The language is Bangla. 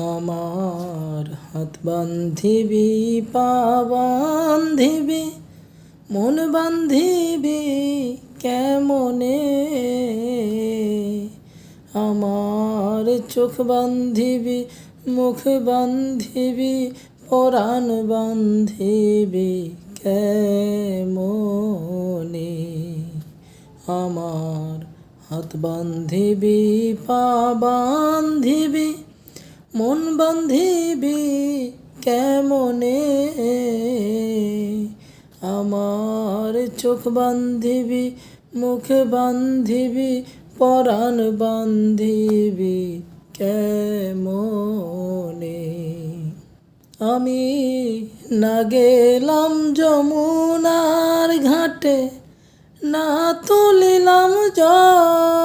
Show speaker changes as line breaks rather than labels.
আমার হাত বান্ধিবি, পা বান্ধিবি, মন বান্ধিবি কেমনে? আমার চোখ বান্ধিবি, মুখ বান্ধিবি, পরাণ বান্ধিবি কেমনে? আমার হাত বান্ধিবি, পা বান্ধিবি, মন বান্ধিবি কেমনে? আমার চোখ বান্ধিবি, মুখ বান্ধিবি, পরাণ বান্ধিবি কেমনে? আমি না গেলাম যমুনার ঘাটে, না তুলিলাম জল,